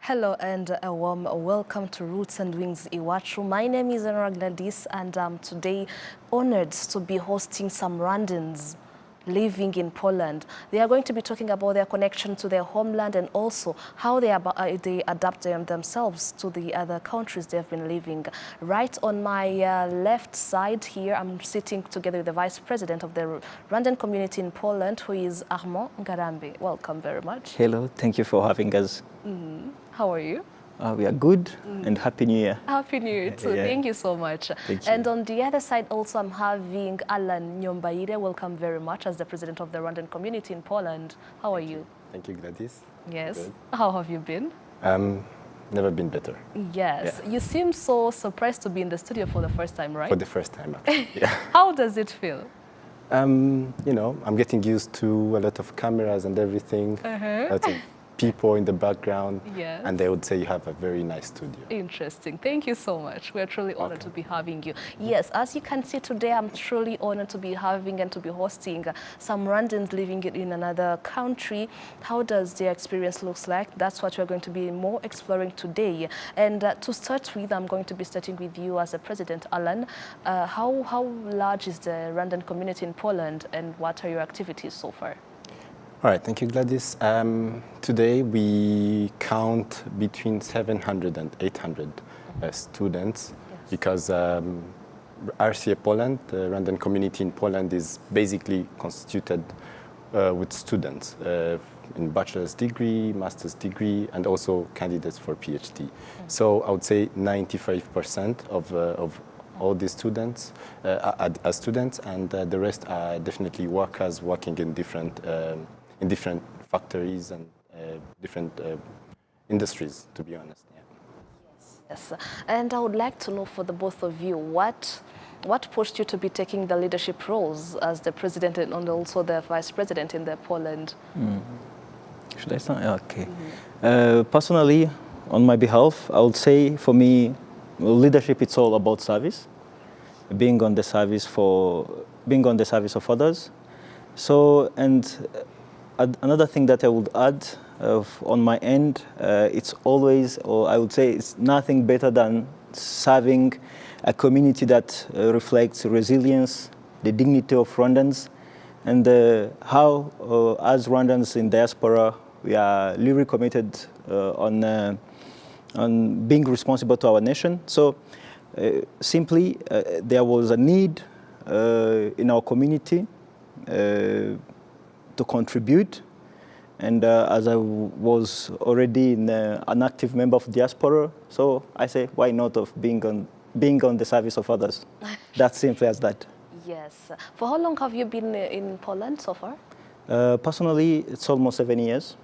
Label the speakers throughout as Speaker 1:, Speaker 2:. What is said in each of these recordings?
Speaker 1: Hello and a warm welcome to Roots and Wings Iwacu. My name is Gladys and I'm today honored to be hosting some Rwandans living in Poland. They are going to be talking about their connection to their homeland and also how they adapt themselves to the other countries they've been living. Right on my left side here, I'm sitting together with the Vice President of the Rwandan community in Poland, who is Armand Ngarambe. Welcome very much.
Speaker 2: Hello, thank you for having us.
Speaker 1: How are you?
Speaker 2: We are good and Happy New Year.
Speaker 1: Happy New Year too.
Speaker 2: Yeah.
Speaker 1: Thank you so much.
Speaker 2: Thank you.
Speaker 1: And on the other side also I'm having Allan Nyombayire. Welcome very much as the President of the Rwandan community in Poland. How are you?
Speaker 3: Thank you, Gladys.
Speaker 1: Yes.
Speaker 3: Good.
Speaker 1: How have you been?
Speaker 3: Never been better.
Speaker 1: Yes.
Speaker 3: Yeah.
Speaker 1: You seem so surprised to be in the studio for the first time, right?
Speaker 3: For the first time, actually. Yeah.
Speaker 1: How does it feel?
Speaker 3: You know, I'm getting used to a lot of cameras and everything. A lot of people in the background.
Speaker 1: Yes.
Speaker 3: And they would say you have a very nice studio.
Speaker 1: Interesting. Thank you so much. We're truly honored to be having you. Yes, as you can see today, I'm truly honored to be having and to be hosting some Rwandans living in another country. How does their experience look like? That's what we're going to be more exploring today. And to start with, I'm going to be starting with you as a President, Allan. How large is the Rwandan community in Poland and what are your activities so far?
Speaker 3: All right, thank you, Gladys. Today we count between 700 and 800 students because RCA Poland, the Rwandan community in Poland, is basically constituted with students in bachelor's degree, master's degree, and also candidates for PhD. So I would say 95% of all these students are students, and the rest are definitely workers working in different factories and different industries, to be honest. Yeah.
Speaker 1: Yes, and I would like to know for the both of you, what pushed you to be taking the leadership roles as the president and also the vice president in the Poland?
Speaker 2: Should I start? Okay. Personally, on my behalf, I would say for me, leadership, it's all about service, being on the service of others. So, and another thing that I would add on my end, it's always, or I would say it's nothing better than serving a community that reflects resilience, the dignity of Rwandans, and how, as Rwandans in diaspora, we are really committed on being responsible to our nation. So simply, there was a need in our community to contribute, and as I was already an active member of diaspora, so I say, why not of being on the service of others? That's simply as that.
Speaker 1: Yes. For how long have you been in Poland so far?
Speaker 2: Personally, it's almost 7 years.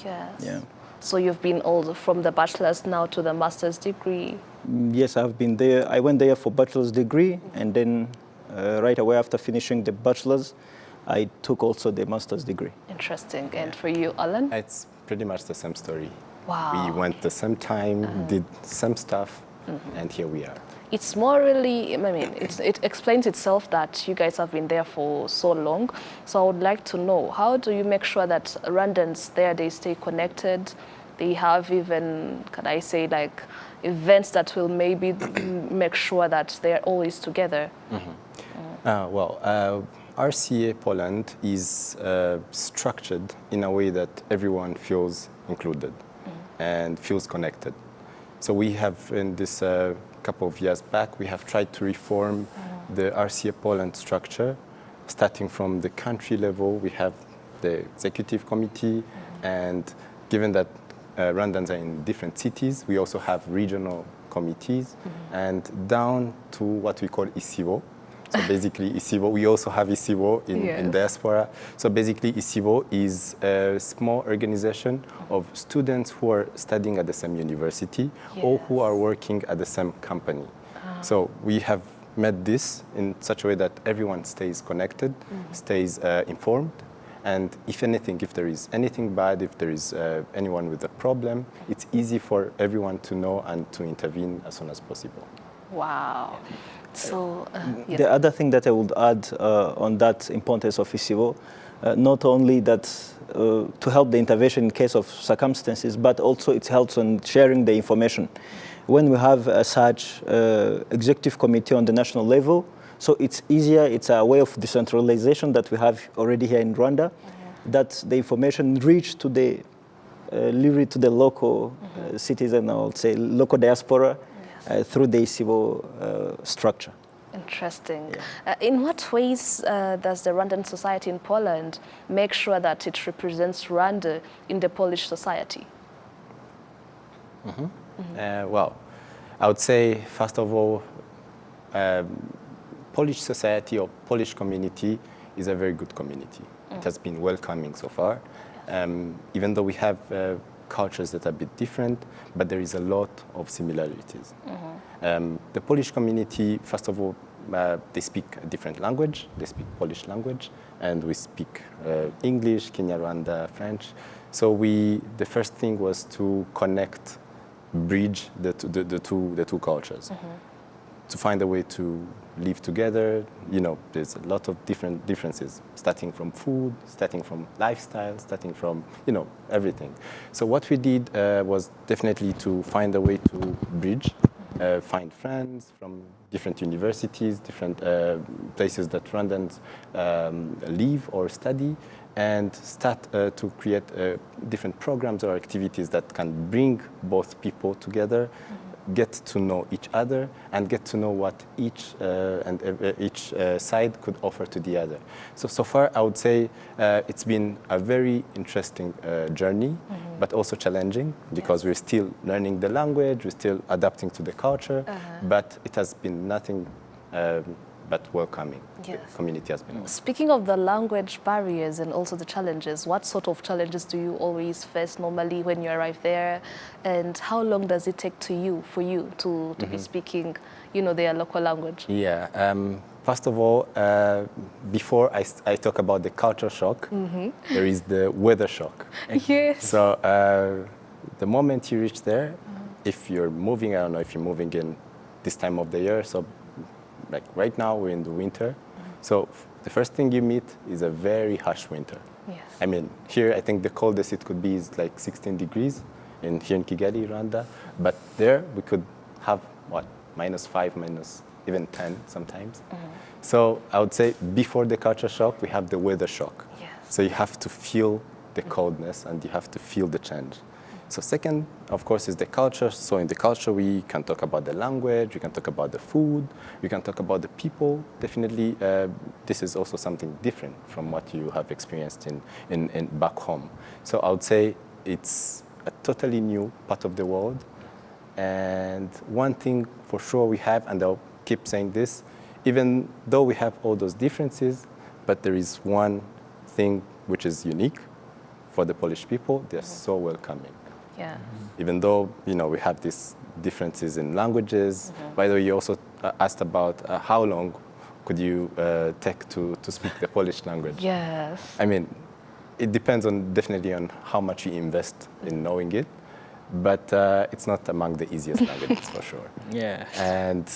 Speaker 1: Yes.
Speaker 2: Yeah.
Speaker 1: So you've been all from the bachelor's now to the master's degree?
Speaker 2: Yes, I've been there. I went there for bachelor's degree, and then right away after finishing the bachelor's, I took also the master's degree.
Speaker 1: Interesting. And for you, Allan?
Speaker 3: It's pretty much the same story.
Speaker 1: Wow.
Speaker 3: We went the same time, did some stuff, and here we are.
Speaker 1: It's more really, I mean, it explains itself that you guys have been there for so long. So I would like to know, how do you make sure that Rwandans there, they stay connected? They have even, can I say, like, events that will maybe make sure that they're always together?
Speaker 3: RCA Poland is structured in a way that everyone feels included and feels connected. So we have, in this couple of years back, we have tried to reform the RCA Poland structure. Starting from the country level, we have the executive committee, and given that Rwandans are in different cities, we also have regional committees, and down to what we call ISIVO. So basically, ISIVO, we also have ISIVO in diaspora. So basically, ISIVO is a small organization of students who are studying at the same university or who are working at the same company. So we have made this in such a way that everyone stays connected, stays informed, and if anything, if there is anything bad, if there is anyone with a problem, it's easy for everyone to know and to intervene as soon as possible.
Speaker 1: Wow. So,
Speaker 2: The other thing that I would add on that importance of ISIVO, not only that to help the intervention in case of circumstances, but also it helps on sharing the information. When we have such executive committee on the national level, so it's easier, it's a way of decentralization that we have already here in Rwanda, that the information reach to the literally to the local citizen, I would say local diaspora, through the civil structure.
Speaker 1: Interesting. In what ways does the Rwandan society in Poland make sure that it represents Rwanda in the Polish society?
Speaker 3: Well, I would say, first of all, Polish society or Polish community is a very good community. It has been welcoming so far. Even though we have cultures that are a bit different, but there is a lot of similarities. The Polish community, first of all, they speak a different language. They speak Polish language, and we speak English, Kinyarwanda, French. So the first thing was to connect, bridge the two cultures, to find a way to live together. You know, there's a lot of differences, starting from food, starting from lifestyle, starting from, you know, everything. So what we did was definitely to find a way to bridge, find friends from different universities, different places that Rwandans live or study, and start to create different programs or activities that can bring both people together, get to know each other, and get to know what each side could offer to the other. So far, I would say it's been a very interesting journey, but also challenging, because we're still learning the language, we're still adapting to the culture, but it has been nothing but welcoming.
Speaker 1: Yes.
Speaker 3: The community has been welcoming.
Speaker 1: Speaking of the language barriers and also the challenges, what sort of challenges do you always face normally when you arrive there? And how long does it take for you to be speaking, you know, their local language?
Speaker 3: Yeah. First of all, before I talk about the culture shock, there is the weather shock.
Speaker 1: Yes.
Speaker 3: So the moment you reach there, if you're moving, I don't know if you're moving in this time of the year, so like right now we're in the winter. So the first thing you meet is a very harsh winter.
Speaker 1: Yes.
Speaker 3: I mean, here I think the coldest it could be is like 16 degrees here in Kigali, Rwanda. But there we could have what, -5, even 10 sometimes. So I would say before the culture shock, we have the weather shock.
Speaker 1: Yes.
Speaker 3: So you have to feel the coldness and you have to feel the change. So second, of course, is the culture. So in the culture, we can talk about the language, we can talk about the food, we can talk about the people. Definitely, this is also something different from what you have experienced in back home. So I would say it's a totally new part of the world. And one thing for sure we have, and I'll keep saying this, even though we have all those differences, but there is one thing which is unique for the Polish people. They're so welcoming.
Speaker 1: Yeah.
Speaker 3: Even though, you know, we have these differences in languages. By the way, you also asked about how long could you take to speak the Polish language.
Speaker 1: Yes.
Speaker 3: I mean, it depends definitely on how much you invest in knowing it, but it's not among the easiest languages for sure.
Speaker 2: Yeah.
Speaker 3: And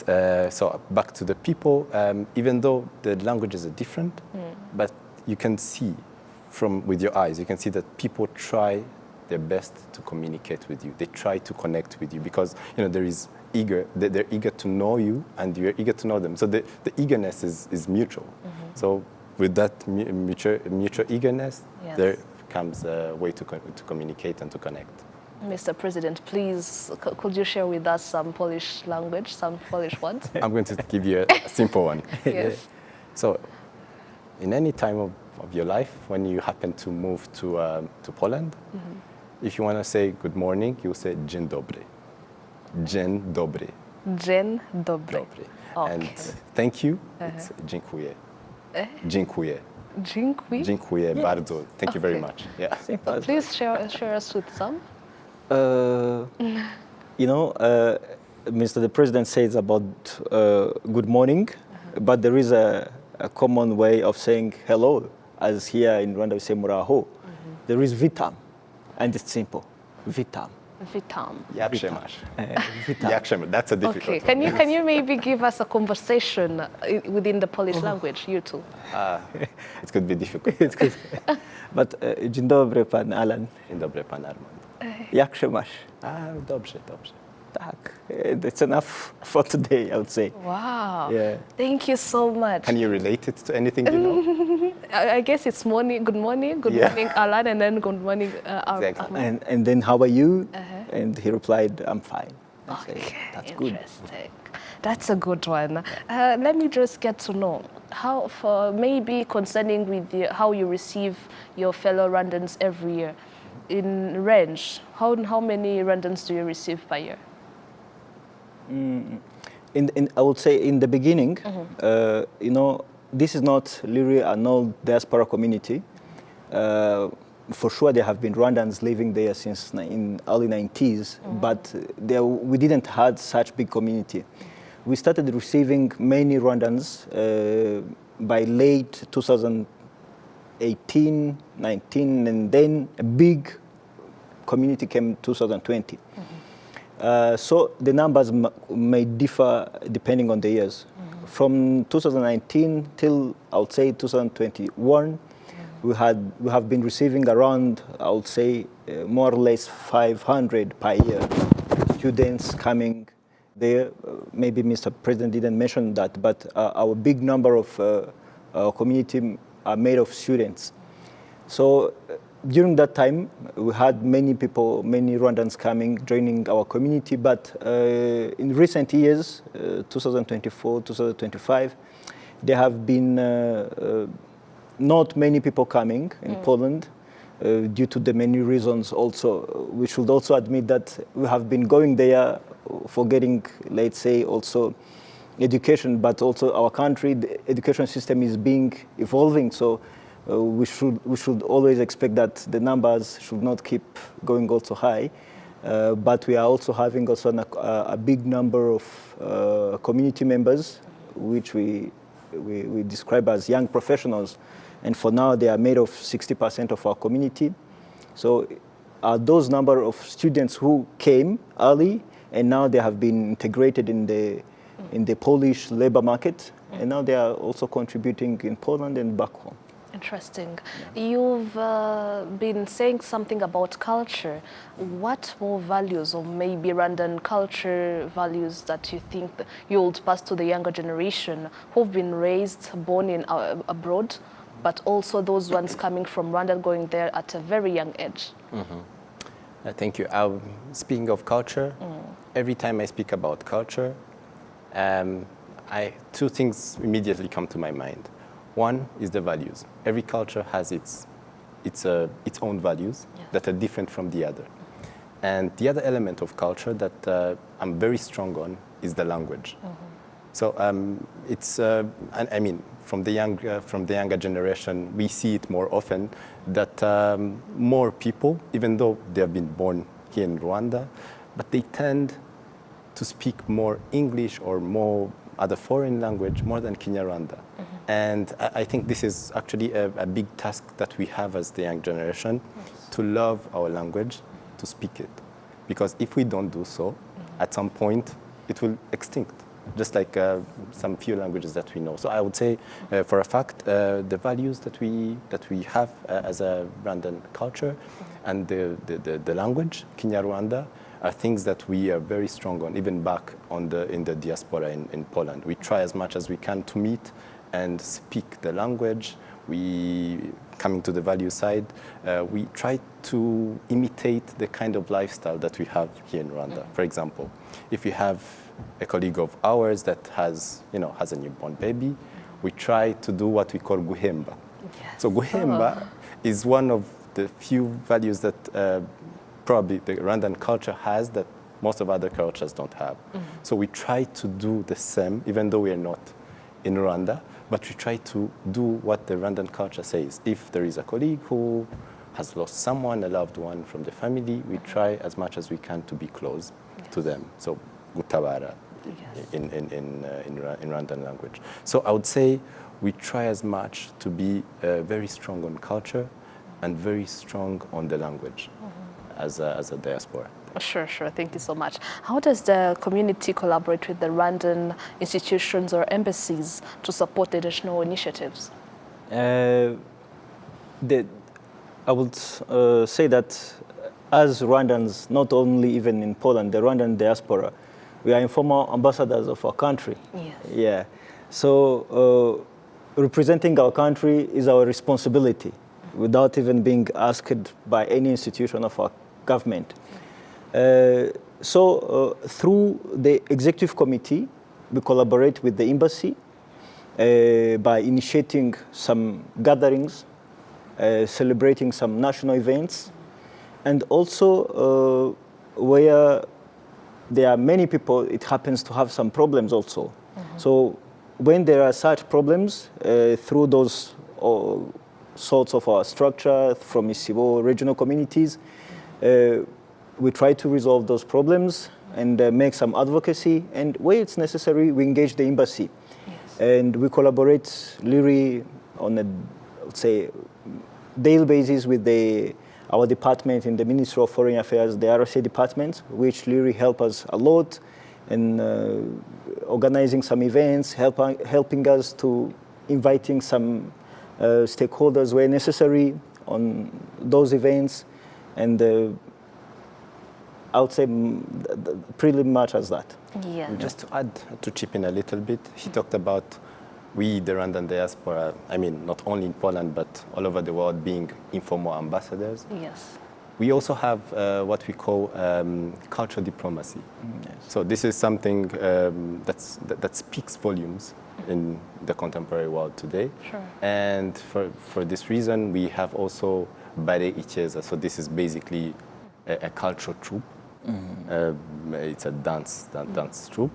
Speaker 3: so back to the people, even though the languages are different, but you can see with your eyes, you can see that people try their best to communicate with you. They try to connect with you because, you know, they're eager to know you and you're eager to know them. So the eagerness is mutual. So with that mutual eagerness,
Speaker 1: Yes.
Speaker 3: there comes a way to communicate and to connect.
Speaker 1: Mr. President, please, could you share with us some Polish language, some Polish words?
Speaker 3: I'm going to give you a simple one.
Speaker 1: Yes.
Speaker 3: So in any time of your life, when you happen to move to Poland, if you want to say good morning, you say dzień dobry. Dzień dobry.
Speaker 1: Dzień dobry.
Speaker 3: Dobry.
Speaker 1: Okay.
Speaker 3: And thank you, it's dziękuję. Dziękuję.
Speaker 1: Dziękuję.
Speaker 3: Dziękuję bardzo. Thank you very
Speaker 1: Okay.
Speaker 3: much. Yeah.
Speaker 1: Please share us with some.
Speaker 2: You know, Mr. the President says about good morning, but there is a common way of saying hello, as here in Rwanda we say muraho. There is vitam, and it's simple, vitam.
Speaker 1: Vitam.
Speaker 3: Yakshemash.
Speaker 2: Vitam.
Speaker 3: Yakshemash. That's a difficult
Speaker 1: Okay,
Speaker 3: one.
Speaker 1: can you maybe give us a conversation within the Polish language, you two?
Speaker 3: It could be difficult.
Speaker 2: It's good. But dzień dobry, pan Allan.
Speaker 3: Dzień dobry, pan Armand.
Speaker 2: Jak się masz?
Speaker 3: Dobrze, dobrze.
Speaker 2: Tak. That's enough for today, I would say.
Speaker 1: Wow.
Speaker 2: Yeah.
Speaker 1: Thank you so much.
Speaker 3: Can you relate it to anything you know?
Speaker 1: I guess it's morning, good morning, Allan, and then good morning,
Speaker 3: Exactly.
Speaker 1: Armand.
Speaker 2: And then how are you? And he replied, I'm fine. I say,
Speaker 1: Okay,
Speaker 2: that's good.
Speaker 1: interesting. That's a good one. Let me just get to know how, for maybe concerning with how you receive your fellow Rwandans every year. In range, how many Rwandans do you receive per year?
Speaker 2: I would say in the beginning, you know, this is not really an old diaspora community. For sure, there have been Rwandans living there since in early 90s, but we didn't have such big community. We started receiving many Rwandans by late 2018, 19, and then a big community came 2020. So the numbers may differ depending on the years. From 2019 till, I would say, 2021, we have been receiving around, I would say, more or less 500 per year students coming there. Maybe Mr. President didn't mention that, but our big number of our community are made of students. So during that time, we had many people, many Rwandans coming, joining our community, but in recent years, 2024, 2025, there have been not many people coming in Poland due to the many reasons also. We should also admit that we have been going there for getting, let's say, also education, but also our country, the education system is evolving, so we should always expect that the numbers should not keep going also high. But we are also having also a big number of community members, which we describe as young professionals. And for now, they are made of 60% of our community. So those number of students who came early, and now they have been integrated in the Polish labor market, and now they are also contributing in Poland and back home.
Speaker 1: Interesting. You've been saying something about culture. What more values, or maybe Rwandan culture values, that you think that you would pass to the younger generation who've been raised, born in abroad, but also those ones coming from Rwanda, going there at a very young age?
Speaker 3: Thank you. Speaking of culture, every time I speak about culture, two things immediately come to my mind. One is the values. Every culture has its own values that are different from the other. And the other element of culture that I'm very strong on is the language. So I mean, from the younger generation, we see it more often that more people, even though they have been born here in Rwanda, but they tend to speak more English or more other foreign language more than Kinyarwanda. And I think this is actually a big task that we have as the young generation, to love our language, to speak it. Because if we don't do so, at some point, it will extinct, just like some few languages that we know. So I would say, for a fact, the values that we have as a Rwandan culture and the language, Kinyarwanda, are things that we are very strong on, even back in the diaspora in Poland. We try as much as we can to meet and speak the language. Coming to the value side, we try to imitate the kind of lifestyle that we have here in Rwanda. For example, if we have a colleague of ours that has a newborn baby, we try to do what we call guhemba. Yes. So guhemba is one of the few values that probably the Rwandan culture has that most of other cultures don't have. So we try to do the same, even though we are not in Rwanda, but we try to do what the Rwandan culture says. If there is a colleague who has lost someone, a loved one from the family, we try as much as we can to be close to them. So gutabara in Rwandan language. So I would say we try as much to be very strong on culture and very strong on the language as a diaspora.
Speaker 1: Sure, sure. Thank you so much. How does the community collaborate with the Rwandan institutions or embassies to support the additional initiatives?
Speaker 2: Uh, the, I would say that as Rwandans, not only even in Poland, the Rwandan diaspora, we are informal ambassadors of our country.
Speaker 1: Yes.
Speaker 2: Yeah. So representing our country is our responsibility without even being asked by any institution of our government. Through the executive committee, we collaborate with the embassy by initiating some gatherings, celebrating some national events, and also where there are many people, it happens to have some problems also. So when there are such problems, through those sorts of our structure from ISIBO regional communities, we try to resolve those problems and make some advocacy. And where it's necessary, we engage the embassy.
Speaker 1: Yes.
Speaker 2: And we collaborate really on a, I would say, daily basis with our department in the Ministry of Foreign Affairs, the RSA department, which really help us a lot in organizing some events, helping us to inviting some stakeholders where necessary on those events. And I would say pretty much as that.
Speaker 1: Yeah.
Speaker 3: Just to add, to chip in a little bit, he talked about we, the Rwandan diaspora, I mean, not only in Poland, but all over the world, being informal ambassadors.
Speaker 1: Yes.
Speaker 3: We also have what we call cultural diplomacy.
Speaker 2: Yes.
Speaker 3: So this is something that speaks volumes in the contemporary world today.
Speaker 1: Sure.
Speaker 3: And for this reason, we have also Bare Icheza. So this is basically a cultural troupe. It's a dance troupe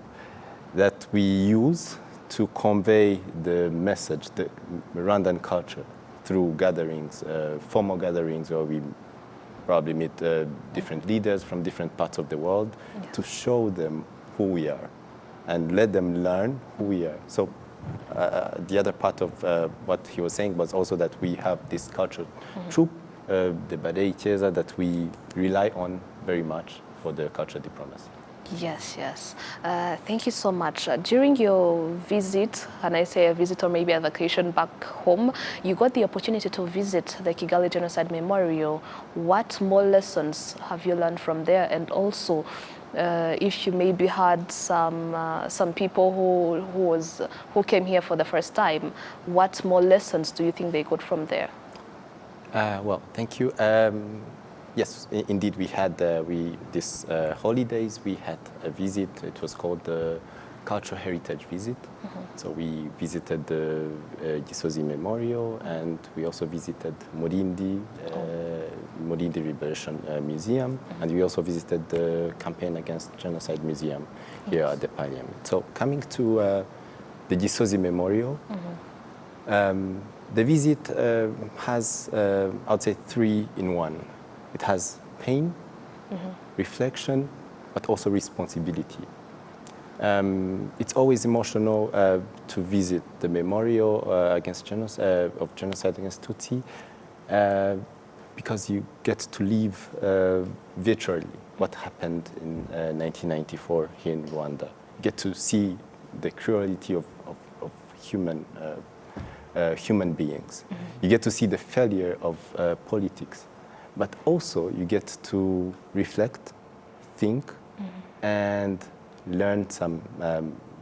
Speaker 3: that we use to convey the message, the Rwandan culture, through gatherings, formal gatherings where we probably meet different leaders from different parts of the world to show them who we are and let them learn who we are. So the other part of what he was saying was also that we have this cultural troupe, the Bare Icheza, that we rely on very much for the cultural diplomacy.
Speaker 1: Yes, yes. Thank you so much. During your visit, and I say a visit or maybe a vacation back home, you got the opportunity to visit the Kigali Genocide Memorial. What more lessons have you learned from there? And also, if you maybe had some people who came here for the first time, what more lessons do you think they got from there?
Speaker 3: Well, thank you. Yes, indeed, we had this holidays. We had a visit. It was called the Cultural Heritage Visit. So we visited the Gisozi Memorial, and we also visited Murindi Liberation Museum, and we also visited the Campaign Against Genocide Museum here at the Parliament. So coming to the Gisozi Memorial, the visit has, I would say, 3 in 1. It has pain, reflection, but also responsibility. It's always emotional to visit the memorial against genocide against Tutsi because you get to live virtually what happened in 1994 here in Rwanda. You get to see the cruelty of human beings. You get to see the failure of politics. But also you get to reflect, think, and learn some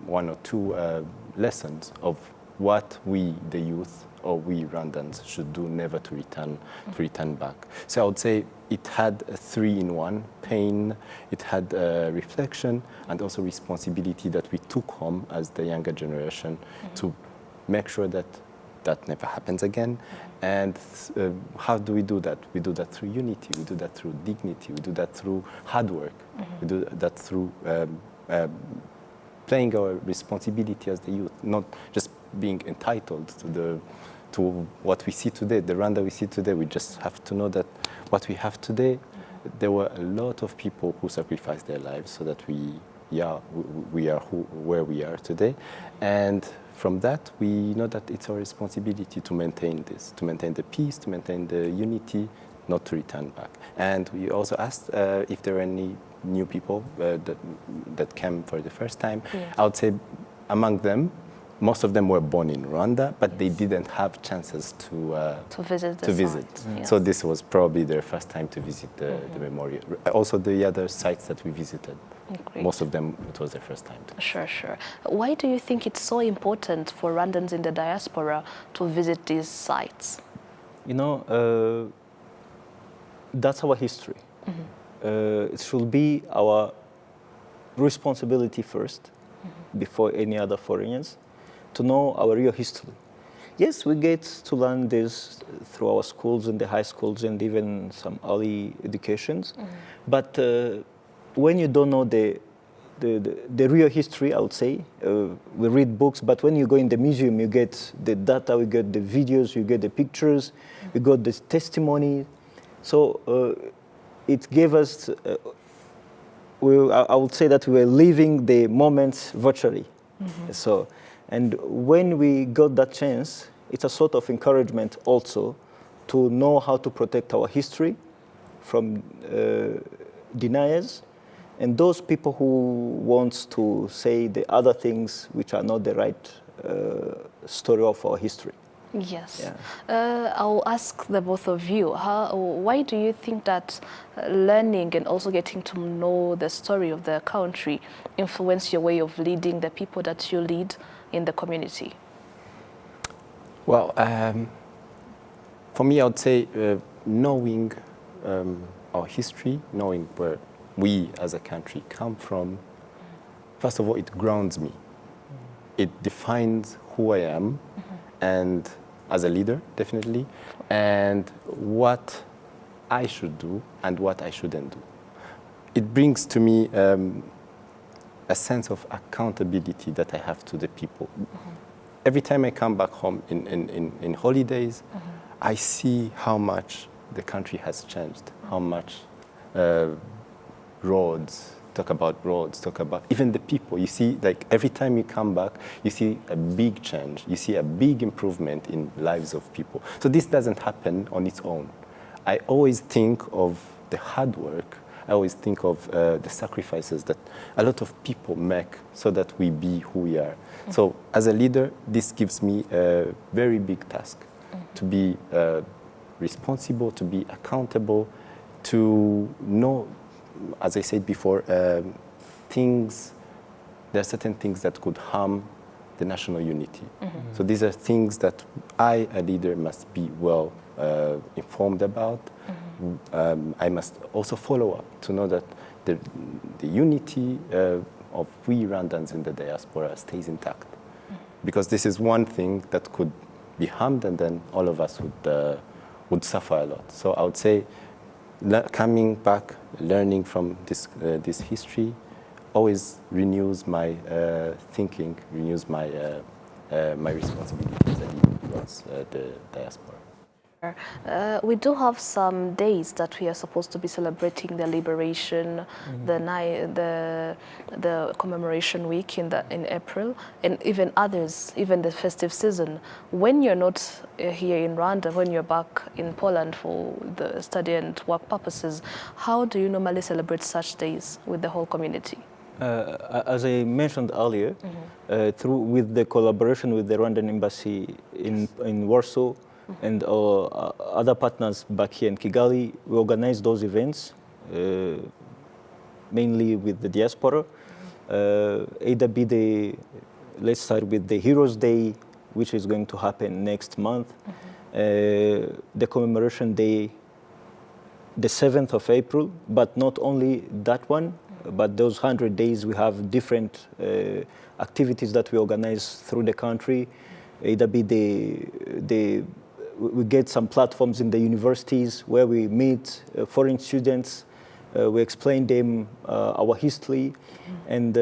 Speaker 3: 1 or 2 lessons of what we, the youth, or we Rwandans should do never to return back. So I would say it had a 3 in 1, pain, it had reflection, and also responsibility that we took home as the younger generation to make sure that that never happens again. And how do we do that? We do that through unity, we do that through dignity, we do that through hard work, we do that through playing our responsibility as the youth, not just being entitled to what we see today, the Rwanda we see today. We just have to know that what we have today, there were a lot of people who sacrificed their lives so that we are where we are today. And from that, we know that it's our responsibility to maintain this, to maintain the peace, to maintain the unity, not to return back. And we also asked if there were any new people that came for the first time.
Speaker 1: Yes.
Speaker 3: I would say among them, most of them were born in Rwanda, but they didn't have chances to
Speaker 1: visit the
Speaker 3: visit.
Speaker 1: sites. Yes.
Speaker 3: So this was probably their first time to visit the memorial. Also the other sites that we visited,
Speaker 1: Great.
Speaker 3: most of them, it was their first time.
Speaker 1: Sure, sure. Why do you think it's so important for Rwandans in the diaspora to visit these sites?
Speaker 2: You know, that's our history. It should be our responsibility first, before any other foreigners, to know our real history. Yes, we get to learn this through our schools and the high schools and even some early educations. But when you don't know the real history, I would say, we read books, but when you go in the museum, you get the data, you get the videos, you get the pictures, you got the testimony. So it gave us, I would say that we were living the moment virtually. So, and when we got that chance, it's a sort of encouragement also to know how to protect our history from deniers and those people who want to say the other things which are not the right story of our history.
Speaker 1: Yes.
Speaker 2: Yeah.
Speaker 1: I'll ask the both of you, why do you think that learning and also getting to know the story of the country influence your way of leading the people that you lead in the community?
Speaker 3: Well, for me, I would say knowing our history, knowing where we as a country come from, first of all, it grounds me. It defines who I am, and as a leader, definitely, and what I should do and what I shouldn't do. It brings to me a sense of accountability that I have to the people. Every time I come back home in holidays, I see how much the country has changed, how much roads, talk about even the people. You see, like every time you come back, you see a big change. You see a big improvement in lives of people. So this doesn't happen on its own. I always think of the hard work. I always think of the sacrifices that a lot of people make so that we be who we are. So as a leader, this gives me a very big task to be responsible, to be accountable, to know, as I said before, there are certain things that could harm the national unity. So these are things that I, a leader, must be well informed about. I must also follow up to know that the unity of we Rwandans in the diaspora stays intact. Because this is one thing that could be harmed, and then all of us would suffer a lot. So I would say coming back, learning from this history always renews my thinking, renews my responsibility as a leader towards the diaspora.
Speaker 1: We do have some days that we are supposed to be celebrating the liberation, the commemoration week in April, and even others, even the festive season. When you're not here in Rwanda, when you're back in Poland for the study and work purposes, how do you normally celebrate such days with the whole community?
Speaker 2: As I mentioned earlier, with the collaboration with the Rwandan embassy in Warsaw, and our other partners back here in Kigali, we organize those events, mainly with the diaspora. Either be let's start with the Heroes Day, which is going to happen next month. The commemoration day, the 7th of April, but not only that one, but those 100 days we have different activities that we organize through the country. Either be we get some platforms in the universities where we meet foreign students, we explain them our history, and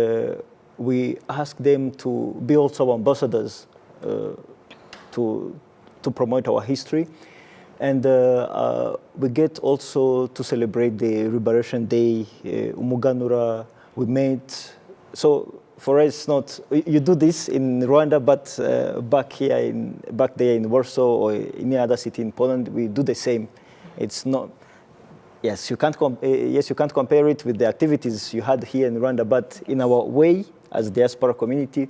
Speaker 2: we ask them to be also ambassadors to promote our history. And we get also to celebrate the Liberation Day, Umuganura, we met. So for us, it's not, you do this in Rwanda, but back there in Warsaw or any other city in Poland, we do the same. It's not. Yes, you can't. Yes, you can't compare it with the activities you had here in Rwanda. But in our way, as diaspora community,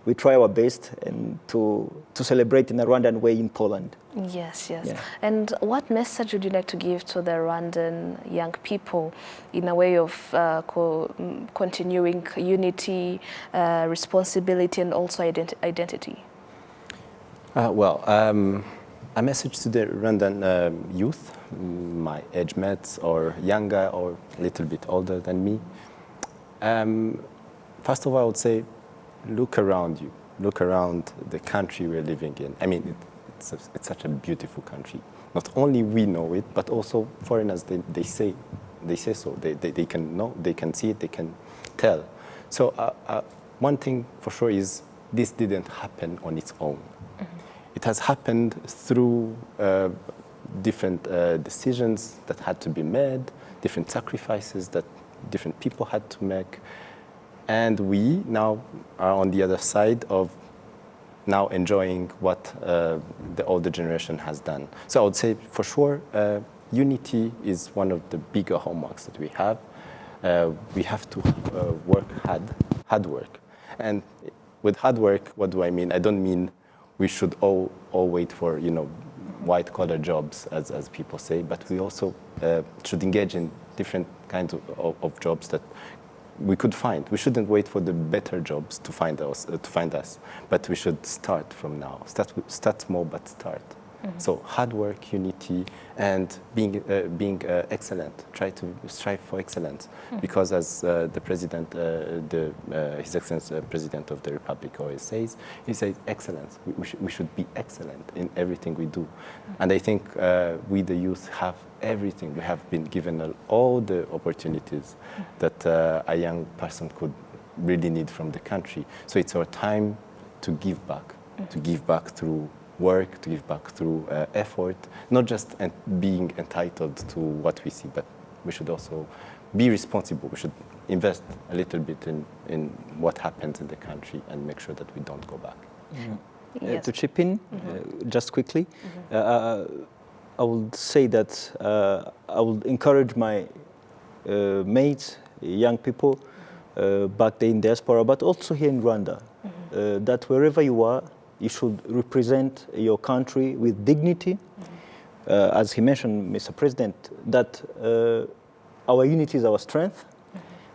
Speaker 2: we try our best and to celebrate in a Rwandan way in Poland.
Speaker 1: Yes, yes.
Speaker 2: Yeah.
Speaker 1: And what message would you like to give to the Rwandan young people in a way of continuing unity, responsibility, and also identity?
Speaker 3: A message to the Rwandan youth, my age mates or younger or a little bit older than me. First of all, I would say, look around you. Look around the country we're living in. I mean, it's such a beautiful country. Not only we know it, but also foreigners, they say so. They can know, they can see it, they can tell. So one thing for sure is this didn't happen on its own. It has happened through different decisions that had to be made, different sacrifices that different people had to make. And we now are on the other side of now enjoying what the older generation has done. So I would say for sure, unity is one of the bigger hallmarks that we have. We have to work hard work. And with hard work, what do I mean? I don't mean we should all wait for, white-collar jobs, as people say, but we also should engage in different kinds of jobs that we could find. We shouldn't wait for the better jobs to find us, but we should start from now. Start small, but start. So hard work, unity, and being excellent. Try to strive for excellence, because as the president, His Excellency President of the Republic always says, he says excellence. We should be excellent in everything we do, and I think we the youth have everything. We have been given all the opportunities that a young person could really need from the country. So it's our time to give back through work, to give back through effort, not just being entitled to what we see, but we should also be responsible. We should invest a little bit in what happens in the country and make sure that we don't go back.
Speaker 1: Yes.
Speaker 2: To chip in, just quickly, I would say that I would encourage my mates, young people, back there in diaspora, but also here in Rwanda, that wherever you are, you should represent your country with dignity. As he mentioned, Mr. President, that our unity is our strength,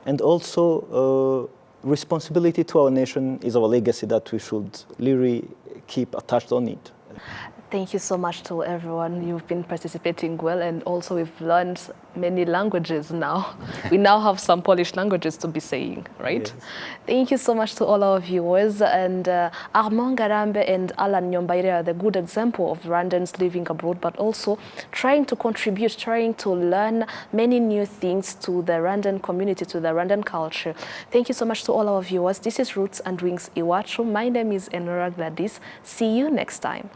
Speaker 2: and also responsibility to our nation is our legacy that we should really keep attached on it.
Speaker 1: Thank you so much to everyone. You've been participating well, and also we've learned many languages now. We now have some Polish languages to be saying, right? Yes. Thank you so much to all our viewers. And Armand, Ngarambe and Allan Nyombayire are the good example of Rwandans living abroad, but also trying to contribute, trying to learn many new things to the Rwandan community, to the Rwandan culture. Thank you so much to all our viewers. This is Roots and Wings Iwacu. My name is Enora Gladys. See you next time.